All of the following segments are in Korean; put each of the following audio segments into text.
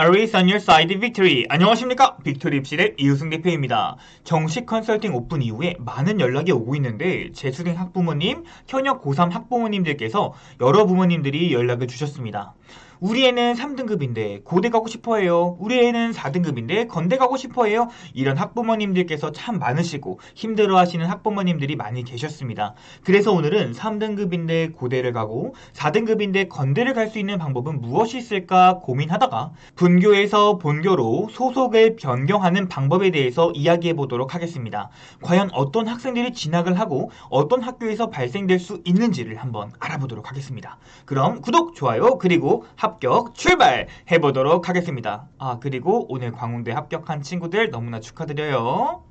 Always on your side, victory. 안녕하십니까? 빅토리 입실의 이우승 대표입니다. 정식 컨설팅 오픈 이후에 많은 연락이 오고 있는데 재수생 학부모님, 현역 고3 학부모님들께서 여러 부모님들이 연락을 주셨습니다. 우리 애는 3등급인데 고대 가고 싶어해요. 우리 애는 4등급인데 건대 가고 싶어해요. 이런 학부모님들께서 참 많으시고 힘들어하시는 학부모님들이 많이 계셨습니다. 그래서 오늘은 3등급인데 고대를 가고 4등급인데 건대를 갈 수 있는 방법은 무엇이 있을까 고민하다가 분교에서 본교로 소속을 변경하는 방법에 대해서 이야기해 보도록 하겠습니다. 과연 어떤 학생들이 진학을 하고 어떤 학교에서 발생될 수 있는지를 한번 알아보도록 하겠습니다. 그럼 구독, 좋아요, 그리고 합격 출발해 보도록 하겠습니다. 그리고 오늘 광운대 합격한 친구들 너무나 축하드려요.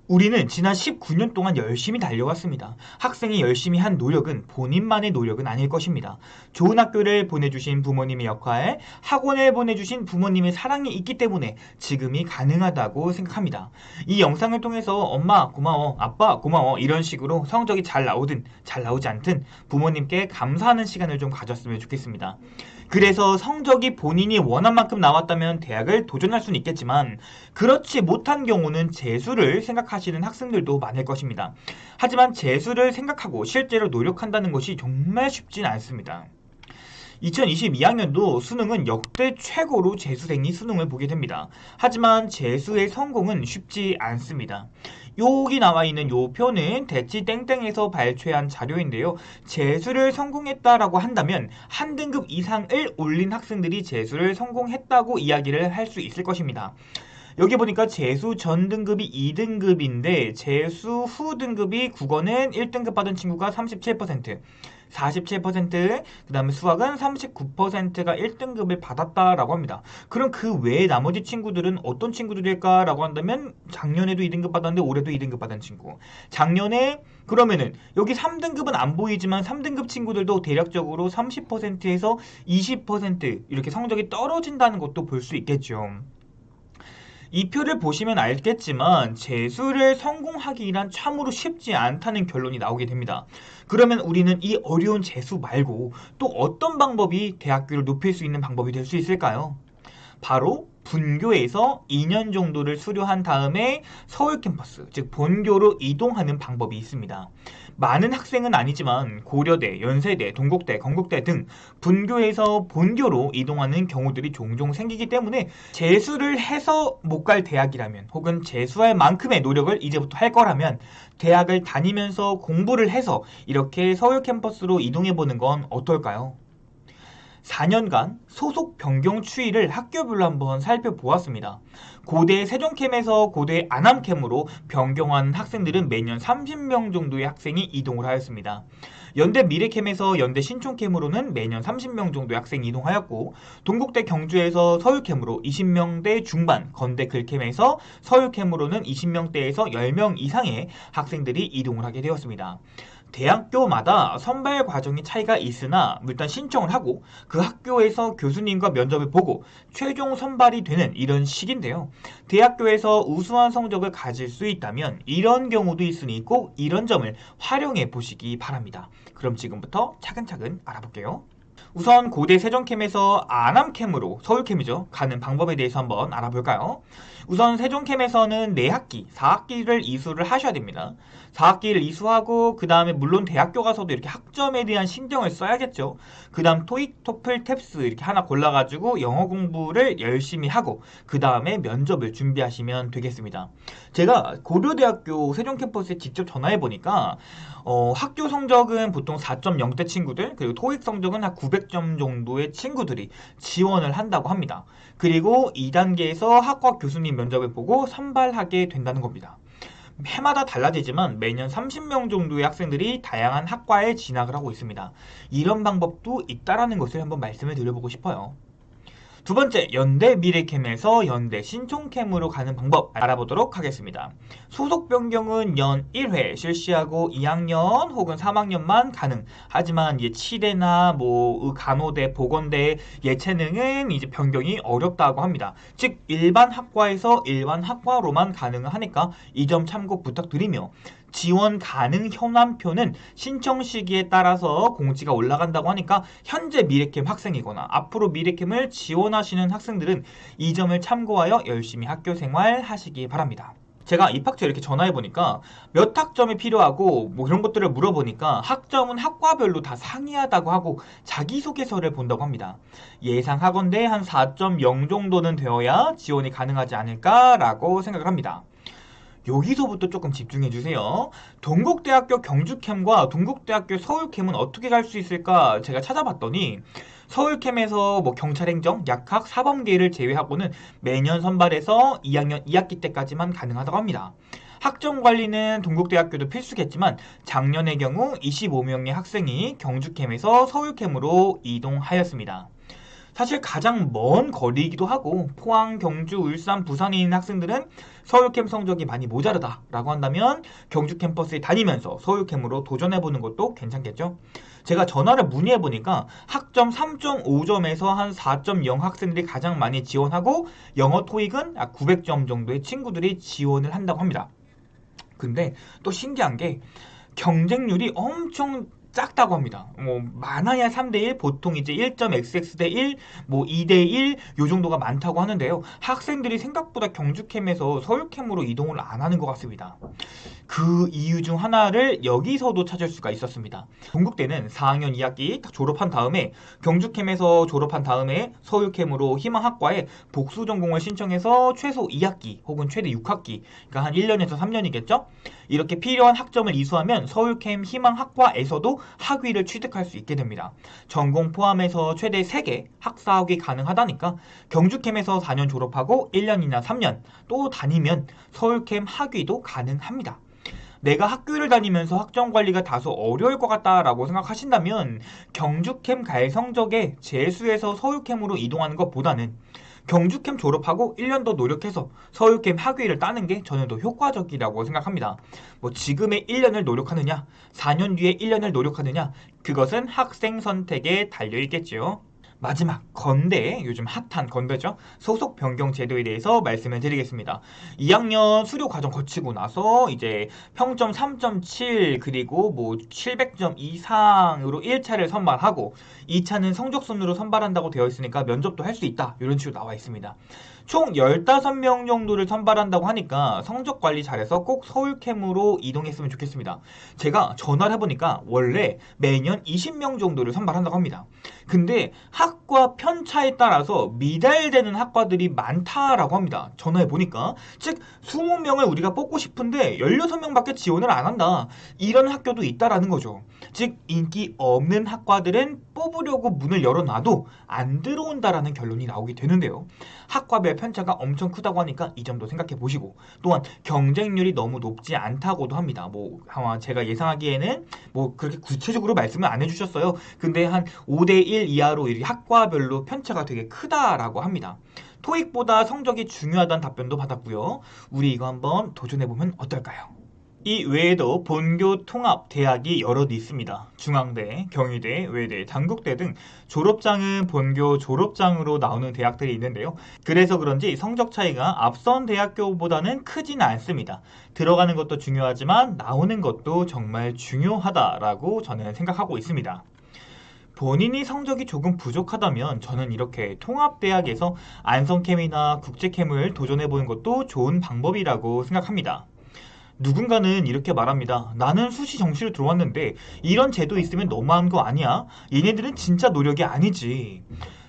우리는 지난 19년 동안 열심히 달려왔습니다. 학생이 열심히 한 노력은 본인만의 노력은 아닐 것입니다. 좋은 학교를 보내주신 부모님의 역할, 학원을 보내주신 부모님의 사랑이 있기 때문에 지금이 가능하다고 생각합니다. 이 영상을 통해서 엄마 고마워, 아빠 고마워 이런 식으로 성적이 잘 나오든 잘 나오지 않든 부모님께 감사하는 시간을 좀 가졌으면 좋겠습니다. 그래서 성적이 본인이 원한 만큼 나왔다면 대학을 도전할 수는 있겠지만 그렇지 못한 경우는 재수를 생각하시는 학생들도 많을 것입니다. 하지만 재수를 생각하고 실제로 노력한다는 것이 정말 쉽진 않습니다. 2022학년도 수능은 역대 최고로 재수생이 수능을 보게 됩니다. 하지만 재수의 성공은 쉽지 않습니다. 여기 나와 있는 요 표는 대치 땡땡에서 발췌한 자료인데요. 재수를 성공했다라고 한다면 한 등급 이상을 올린 학생들이 재수를 성공했다고 이야기를 할 수 있을 것입니다. 여기 보니까 재수 전 등급이 2등급인데 재수 후 등급이 국어는 1등급 받은 친구가 37%, 47%, 그 다음에 수학은 39%가 1등급을 받았다라고 합니다. 그럼 그 외에 나머지 친구들은 어떤 친구들일까라고 한다면 작년에도 2등급 받았는데 올해도 2등급 받은 친구. 작년에 그러면은 여기 3등급은 안 보이지만 3등급 친구들도 대략적으로 30%에서 20% 이렇게 성적이 떨어진다는 것도 볼 수 있겠죠. 이 표를 보시면 알겠지만 재수를 성공하기란 참으로 쉽지 않다는 결론이 나오게 됩니다. 그러면 우리는 이 어려운 재수 말고 또 어떤 방법이 대학교를 높일 수 있는 방법이 될 수 있을까요? 바로 분교에서 2년 정도를 수료한 다음에 서울 캠퍼스, 즉 본교로 이동하는 방법이 있습니다. 많은 학생은 아니지만 고려대, 연세대, 동국대, 건국대 등 분교에서 본교로 이동하는 경우들이 종종 생기기 때문에 재수를 해서 못 갈 대학이라면 혹은 재수할 만큼의 노력을 이제부터 할 거라면 대학을 다니면서 공부를 해서 이렇게 서울 캠퍼스로 이동해보는 건 어떨까요? 4년간 소속 변경 추이를 학교별로 한번 살펴보았습니다. 고대 세종캠에서 고대 안암캠으로 변경한 학생들은 매년 30명 정도의 학생이 이동을 하였습니다. 연대 미래캠에서 연대 신촌캠으로는 매년 30명 정도의 학생이 이동하였고 동국대 경주에서 서울캠으로 20명대 중반, 건대 글캠에서 서울캠으로는 20명대에서 10명 이상의 학생들이 이동을 하게 되었습니다. 대학교마다 선발 과정의 차이가 있으나 일단 신청을 하고 그 학교에서 교수님과 면접을 보고 최종 선발이 되는 이런 식인데요. 대학교에서 우수한 성적을 가질 수 있다면 이런 경우도 있으니 꼭 이런 점을 활용해 보시기 바랍니다. 그럼 지금부터 차근차근 알아볼게요. 우선 고대 세종캠에서 안암캠으로 서울캠이죠. 가는 방법에 대해서 한번 알아볼까요? 우선 세종캠에서는 4학기, 4학기를 이수를 하셔야 됩니다. 4학기를 이수하고 그 다음에 물론 대학교 가서도 이렇게 학점에 대한 신경을 써야겠죠. 그 다음 토익, 토플, 탭스 이렇게 하나 골라가지고 영어 공부를 열심히 하고 그 다음에 면접을 준비하시면 되겠습니다. 제가 고려대학교 세종캠퍼스에 직접 전화해보니까 학교 성적은 보통 4.0대 친구들 그리고 토익 성적은 한 900점 정도의 친구들이 지원을 한다고 합니다. 그리고 2단계에서 학과 교수님 면접을 보고 선발하게 된다는 겁니다. 해마다 달라지지만 매년 30명 정도의 학생들이 다양한 학과에 진학을 하고 있습니다. 이런 방법도 있다라는 것을 한번 말씀을 드려보고 싶어요. 두 번째, 연대 미래캠에서 연대 신촌캠으로 가는 방법 알아보도록 하겠습니다. 소속 변경은 연 1회 실시하고 2학년 혹은 3학년만 가능. 하지만 이제 치대나 간호대, 보건대, 예체능은 이제 변경이 어렵다고 합니다. 즉 일반 학과에서 일반 학과로만 가능하니까 이 점 참고 부탁드리며 지원 가능 현황표는 신청 시기에 따라서 공지가 올라간다고 하니까 현재 미래캠 학생이거나 앞으로 미래캠을 지원하시는 학생들은 이 점을 참고하여 열심히 학교 생활 하시기 바랍니다. 제가 입학처에 이렇게 전화해보니까 몇 학점이 필요하고 뭐 이런 것들을 물어보니까 학점은 학과별로 다 상이하다고 하고 자기소개서를 본다고 합니다. 예상하건대 한 4.0 정도는 되어야 지원이 가능하지 않을까라고 생각을 합니다. 여기서부터 조금 집중해주세요. 동국대학교 경주캠과 동국대학교 서울캠은 어떻게 갈 수 있을까 제가 찾아봤더니 서울캠에서 뭐 경찰행정, 약학, 사범계를 제외하고는 매년 선발해서 2학년 2학기 때까지만 가능하다고 합니다. 학점 관리는 동국대학교도 필수겠지만 작년의 경우 25명의 학생이 경주캠에서 서울캠으로 이동하였습니다. 사실 가장 먼 거리이기도 하고 포항, 경주, 울산, 부산에 있는 학생들은 서울캠 성적이 많이 모자르다라고 한다면 경주 캠퍼스에 다니면서 서울캠으로 도전해보는 것도 괜찮겠죠? 제가 전화를 문의해보니까 학점 3.5점에서 한 4.0 학생들이 가장 많이 지원하고 영어 토익은 900점 정도의 친구들이 지원을 한다고 합니다. 근데 또 신기한 게 경쟁률이 엄청 작다고 합니다. 뭐 많아야 3대1, 보통 이제 1.xx 대 1, 뭐 2대1 요 정도가 많다고 하는데요. 학생들이 생각보다 경주캠에서 서울캠으로 이동을 안 하는 것 같습니다. 그 이유 중 하나를 여기서도 찾을 수가 있었습니다. 동국대는 4학년 2학기 딱 졸업한 다음에 경주캠에서 졸업한 다음에 서울캠으로 희망학과에 복수 전공을 신청해서 최소 2학기 혹은 최대 6학기, 그러니까 한 1년에서 3년이겠죠? 이렇게 필요한 학점을 이수하면 서울캠 희망학과에서도 학위를 취득할 수 있게 됩니다. 전공 포함해서 최대 3개 학사학위 가능하다니까 경주캠에서 4년 졸업하고 1년이나 3년 또 다니면 서울캠 학위도 가능합니다. 내가 학교를 다니면서 학점 관리가 다소 어려울 것 같다라고 생각하신다면 경주캠 갈 성적에 재수해서 서울캠으로 이동하는 것보다는 경주캠 졸업하고 1년 더 노력해서 서울캠 학위를 따는 게 저는 더 효과적이라고 생각합니다. 뭐 지금의 1년을 노력하느냐, 4년 뒤에 1년을 노력하느냐, 그것은 학생 선택에 달려있겠지요. 마지막 건대, 요즘 핫한 건대죠. 소속 변경 제도에 대해서 말씀을 드리겠습니다. 2학년 수료 과정 거치고 나서 이제 평점 3.7 그리고 뭐 700점 이상으로 1차를 선발하고 2차는 성적순으로 선발한다고 되어 있으니까 면접도 할 수 있다. 이런 식으로 나와 있습니다. 총 15명 정도를 선발한다고 하니까 성적 관리 잘해서 꼭 서울캠으로 이동했으면 좋겠습니다. 제가 전화를 해보니까 원래 매년 20명 정도를 선발한다고 합니다. 근데 학과 편차에 따라서 미달되는 학과들이 많다라고 합니다. 전화해보니까. 즉 20명을 우리가 뽑고 싶은데 16명밖에 지원을 안 한다. 이런 학교도 있다라는 거죠. 즉 인기 없는 학과들은 뽑으려고 문을 열어놔도 안 들어온다라는 결론이 나오게 되는데요. 학과별 편차가 엄청 크다고 하니까 이 점도 생각해 보시고, 또한 경쟁률이 너무 높지 않다고도 합니다. 뭐 아마 제가 예상하기에는 뭐 그렇게 구체적으로 말씀을 안 해주셨어요. 근데 한 5대1 이하로 이렇게 학과별로 편차가 되게 크다라고 합니다. 토익보다 성적이 중요하다는 답변도 받았고요. 우리 이거 한번 도전해보면 어떨까요? 이 외에도 본교 통합 대학이 여럿 있습니다. 중앙대, 경희대, 외대, 단국대 등 졸업장은 본교 졸업장으로 나오는 대학들이 있는데요. 그래서 그런지 성적 차이가 앞선 대학교보다는 크진 않습니다. 들어가는 것도 중요하지만 나오는 것도 정말 중요하다라고 저는 생각하고 있습니다. 본인이 성적이 조금 부족하다면 저는 이렇게 통합대학에서 안성캠이나 국제캠을 도전해보는 것도 좋은 방법이라고 생각합니다. 누군가는 이렇게 말합니다. 나는 수시 정시로 들어왔는데 이런 제도 있으면 너무한 거 아니야? 얘네들은 진짜 노력이 아니지.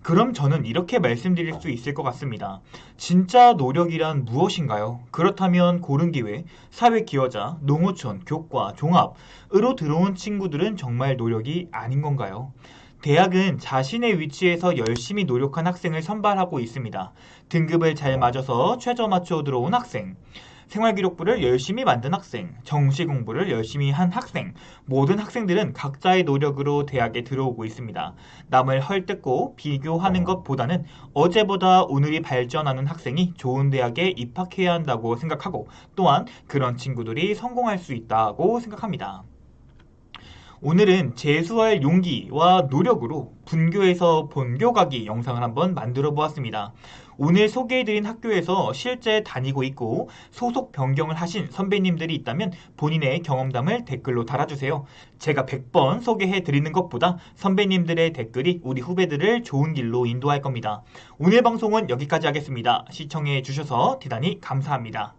그럼 저는 이렇게 말씀드릴 수 있을 것 같습니다. 진짜 노력이란 무엇인가요? 그렇다면 고른 기회, 사회 기여자, 농어촌, 교과, 종합으로 들어온 친구들은 정말 노력이 아닌 건가요? 대학은 자신의 위치에서 열심히 노력한 학생을 선발하고 있습니다. 등급을 잘 맞아서 최저 맞춰 들어온 학생, 생활기록부를 열심히 만든 학생, 정시 공부를 열심히 한 학생, 모든 학생들은 각자의 노력으로 대학에 들어오고 있습니다. 남을 헐뜯고 비교하는 것보다는 어제보다 오늘이 발전하는 학생이 좋은 대학에 입학해야 한다고 생각하고, 또한 그런 친구들이 성공할 수 있다고 생각합니다. 오늘은 재수할 용기와 노력으로 분교에서 본교 가기 영상을 한번 만들어 보았습니다. 오늘 소개해드린 학교에서 실제 다니고 있고 소속 변경을 하신 선배님들이 있다면 본인의 경험담을 댓글로 달아주세요. 제가 100번 소개해드리는 것보다 선배님들의 댓글이 우리 후배들을 좋은 길로 인도할 겁니다. 오늘 방송은 여기까지 하겠습니다. 시청해주셔서 대단히 감사합니다.